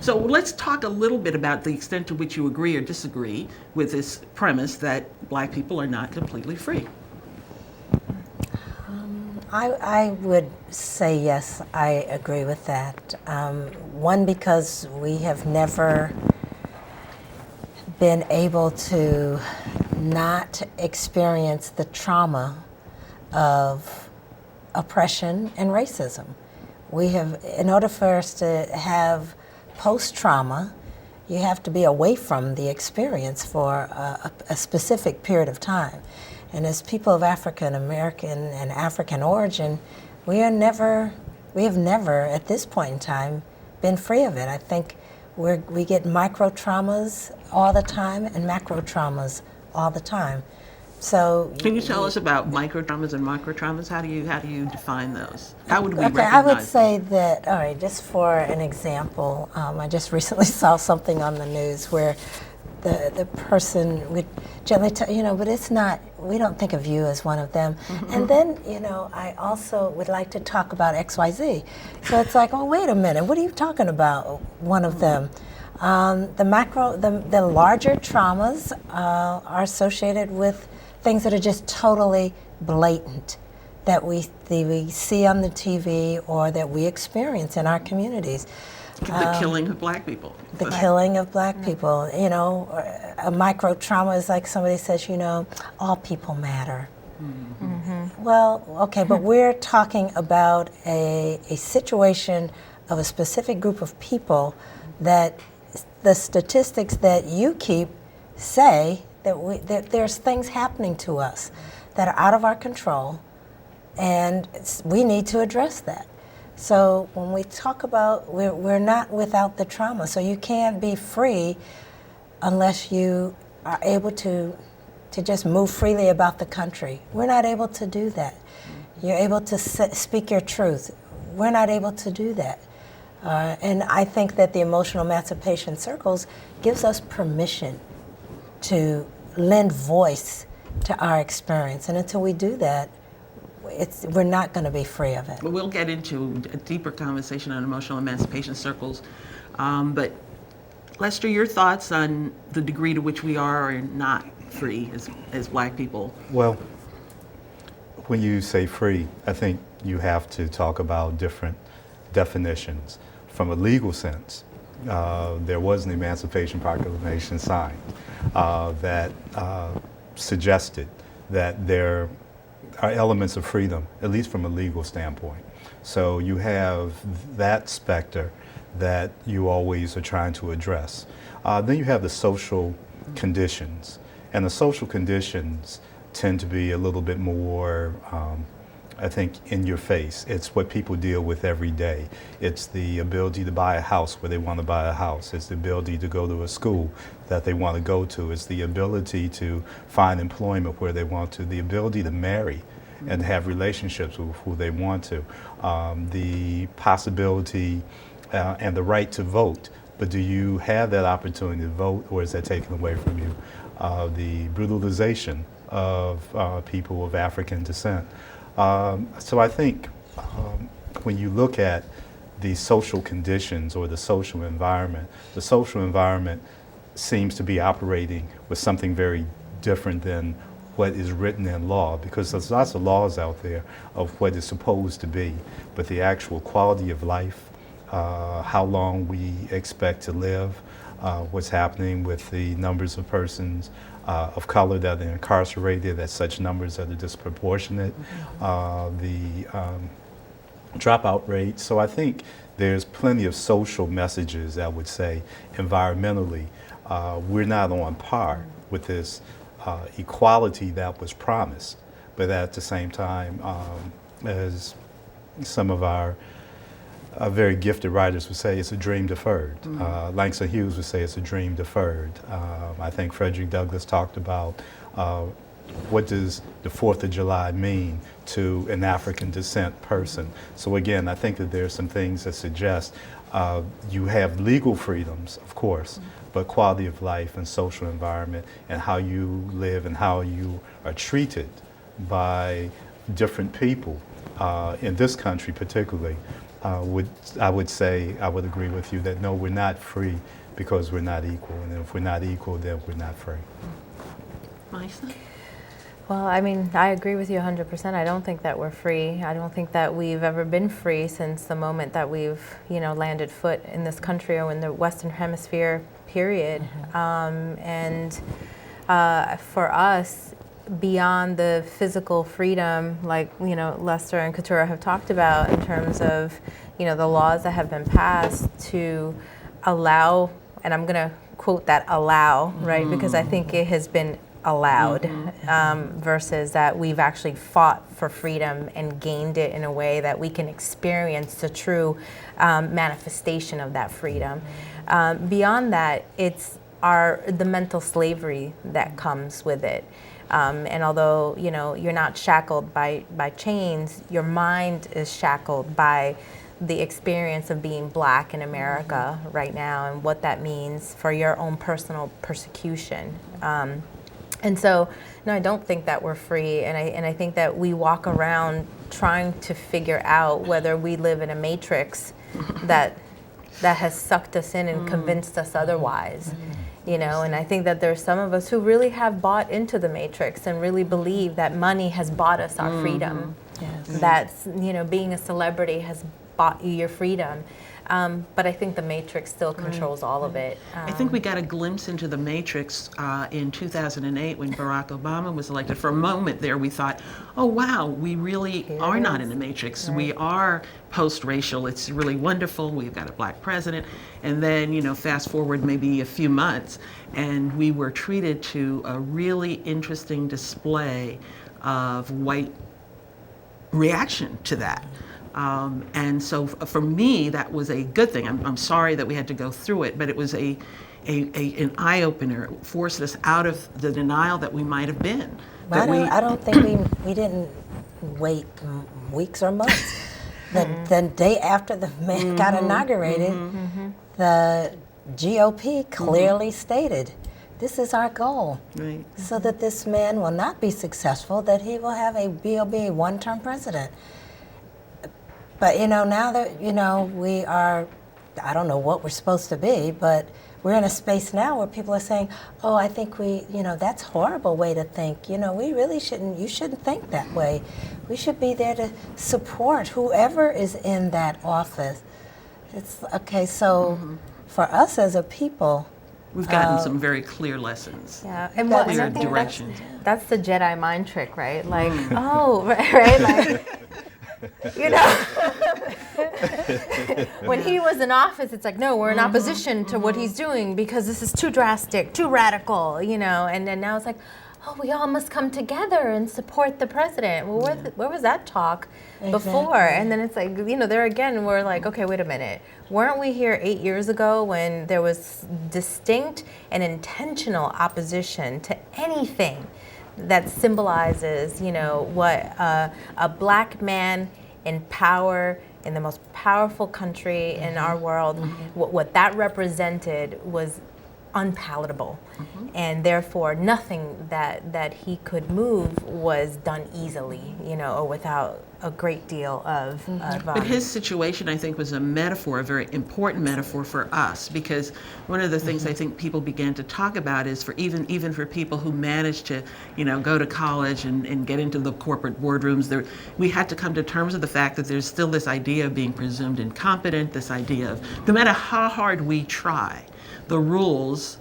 So let's talk a little bit about the extent to which you agree or disagree with this premise that black people are not completely free. I would say yes, I agree with that. One, because we have never been able to not experience the trauma of oppression and racism. We have, in order for us to have post-trauma, you have to be away from the experience for a specific period of time. And as people of African American and African origin, we have never at this point in time been free of it. I think we get micro traumas all the time and macro traumas all the time. So can you tell us about micro traumas and macro traumas? How do you define those? How would we okay, recognize I would say that, all right, just for an example, I just recently saw something on the news where the person would gently tell, but it's not, we don't think of you as one of them. Mm-hmm. And then, I also would like to talk about XYZ. So it's like, oh, wait a minute, what are you talking about, one of them? The larger traumas are associated with things that are just totally blatant, that we see on the TV or that we experience in our communities. The killing of black people. The killing of black people. A micro trauma is like somebody says, all people matter. Mm-hmm. Well, okay, but we're talking about a situation of a specific group of people that the statistics that you keep say that there's things happening to us that are out of our control, and we need to address that. So when we talk about, we're not without the trauma, so you can't be free unless you are able to just move freely about the country. We're not able to do that. You're able to speak your truth. We're not able to do that. And I think that the emotional emancipation circles gives us permission to lend voice to our experience. And until we do that, we're not going to be free of it. Well, we'll get into a deeper conversation on emotional emancipation circles. But Lester, your thoughts on the degree to which we are or not free as black people? Well, when you say free, I think you have to talk about different definitions. From a legal sense, there was an Emancipation Proclamation signed that suggested that there are elements of freedom, at least from a legal standpoint. So you have that specter that you always are trying to address. Then you have the social conditions, and the social conditions tend to be a little bit more, I think, in your face. It's what people deal with every day. It's the ability to buy a house where they want to buy a house. It's the ability to go to a school that they want to go to. It's the ability to find employment where they want to. The ability to marry and have relationships with who they want to. The possibility and the right to vote. But do you have that opportunity to vote, or is that taken away from you? The brutalization of people of African descent. So I think when you look at the social conditions or the social environment seems to be operating with something very different than what is written in law, because there's lots of laws out there of what is supposed to be, but the actual quality of life, how long we expect to live, what's happening with the numbers of persons of color that are incarcerated at such numbers that are disproportionate, the dropout rate. So I think there's plenty of social messages, I would say, environmentally. We're not on par with this equality that was promised, but at the same time, as some of our very gifted writers would say, it's a dream deferred. Langston Hughes would say it's a dream deferred. I think Frederick Douglass talked about what does the 4th of July mean to an African descent person. So again, I think that there are some things that suggest you have legal freedoms, of course, but quality of life and social environment and how you live and how you are treated by different people in this country particularly I would say, I would agree with you that no, we're not free because we're not equal. And if we're not equal, then we're not free. Maysa? Well, I mean, I agree with you 100%. I don't think that we're free. I don't think that we've ever been free since the moment that we've, landed foot in this country or in the Western Hemisphere, period. For us, beyond the physical freedom, like, Lester and Keturah have talked about in terms of, the laws that have been passed to allow, and I'm going to quote that allow, right? Because I think it has been allowed versus that we've actually fought for freedom and gained it in a way that we can experience the true manifestation of that freedom. Beyond that, it's the mental slavery that comes with it. And although, you're not shackled by chains, your mind is shackled by the experience of being Black in America right now and what that means for your own personal persecution. And so, no, I don't think that we're free, and I think that we walk around trying to figure out whether we live in a matrix that has sucked us in and convinced us otherwise. And I think that there's some of us who really have bought into the matrix and really believe that money has bought us our freedom. Yes. That's, being a celebrity has bought you your freedom. But I think the matrix still controls all of it. I think we got a glimpse into the matrix in 2008 when Barack Obama was elected. For a moment there, we thought, oh, wow, we really are not in the matrix. Right. We are post-racial. It's really wonderful. We've got a Black president. And then, fast forward maybe a few months, and we were treated to a really interesting display of white reaction to that. And so for me, that was a good thing. I'm sorry that we had to go through it, but it was an eye-opener. It forced us out of the denial that we might have been. But I don't think we didn't wait weeks or months. The day after the man got inaugurated, the GOP clearly stated, this is our goal, right. So that this man will not be successful, that he will be a one-term president. But, now that, we are, I don't know what we're supposed to be, but we're in a space now where people are saying, oh, I think that's a horrible way to think. We really you shouldn't think that way. We should be there to support whoever is in that office. It's, okay, so for us as a people, we've gotten some very clear lessons. Yeah, and clear directions. That's the Jedi mind trick, right? Like, oh, right, like, when he was in office, it's like, no, we're in opposition to what he's doing because this is too drastic, too radical, and then now it's like, oh, we all must come together and support the president. Well, where was that talk before? And then it's like, there again, we're like, okay, wait a minute. Weren't we here 8 years ago when there was distinct and intentional opposition to anything that symbolizes, what a Black man in power in the most powerful country in our world, what that represented was unpalatable, and therefore nothing that he could move was done easily, or without a great deal of But his situation, I think, was a metaphor, a very important metaphor for us, because one of the things I think people began to talk about is for even for people who managed to, go to college and get into the corporate boardrooms, we had to come to terms with the fact that there's still this idea of being presumed incompetent, this idea of no matter how hard we try, the rules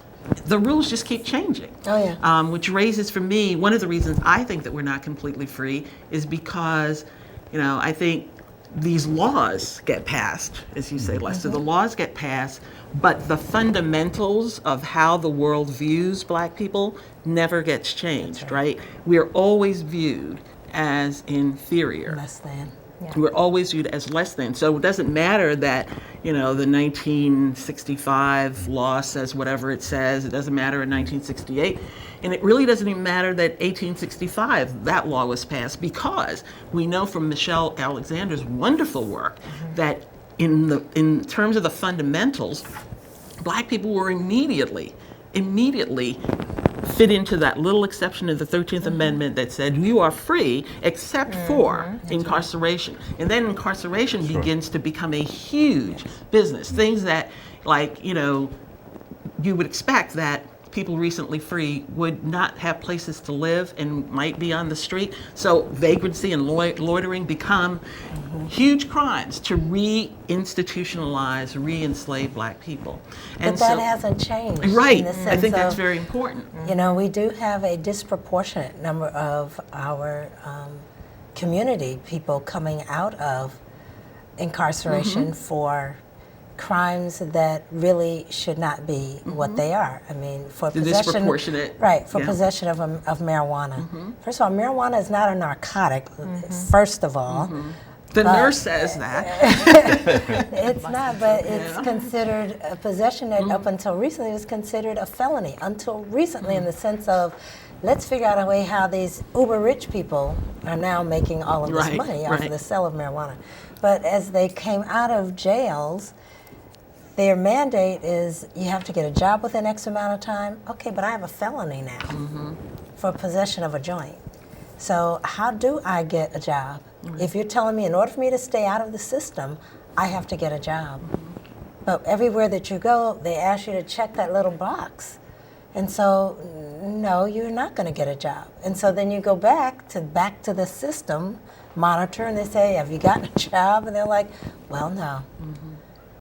just keep changing. Oh, yeah. Which raises, for me, one of the reasons I think that we're not completely free is because, I think these laws get passed, as you say, Lester. The laws get passed, but the fundamentals of how the world views Black people never gets changed, right? We're always viewed as inferior. Less than. Yeah. We're always viewed as less than. So it doesn't matter that, the 1965 law says whatever it says. It doesn't matter in 1968. And it really doesn't even matter that 1865, that law was passed, because we know from Michelle Alexander's wonderful work that in terms of the fundamentals, Black people were immediately fit into that little exception of the 13th Amendment that said you are free except for incarceration. And then incarceration begins to become a huge business. Things that, like, you would expect that people recently free would not have places to live and might be on the street. So vagrancy and loitering become huge crimes to re-institutionalize, re-enslave Black people. And But that hasn't changed. right, In the I sense think that's of, very important. we do have a disproportionate number of our community people coming out of incarceration for crimes that really should not be what they are. I mean, for The possession, disproportionate, right? For yeah. possession of marijuana. First of all, marijuana is not a narcotic. First of all, The nurse says that. it's not. But it's considered a possession that up until recently was considered a felony. Until recently, in the sense of, let's figure out a way how these uber rich people are now making all of this money off of the sale of marijuana. But as they came out of jails, their mandate is you have to get a job within X amount of time. Okay, but I have a felony now for possession of a joint. So how do I get a job? If you're telling me in order for me to stay out of the system, I have to get a job. But everywhere that you go, they ask you to check that little box. And so, no, you're not going to get a job. And so then you go back to the system, monitor, and they say, have you gotten a job? And they're like, well, no.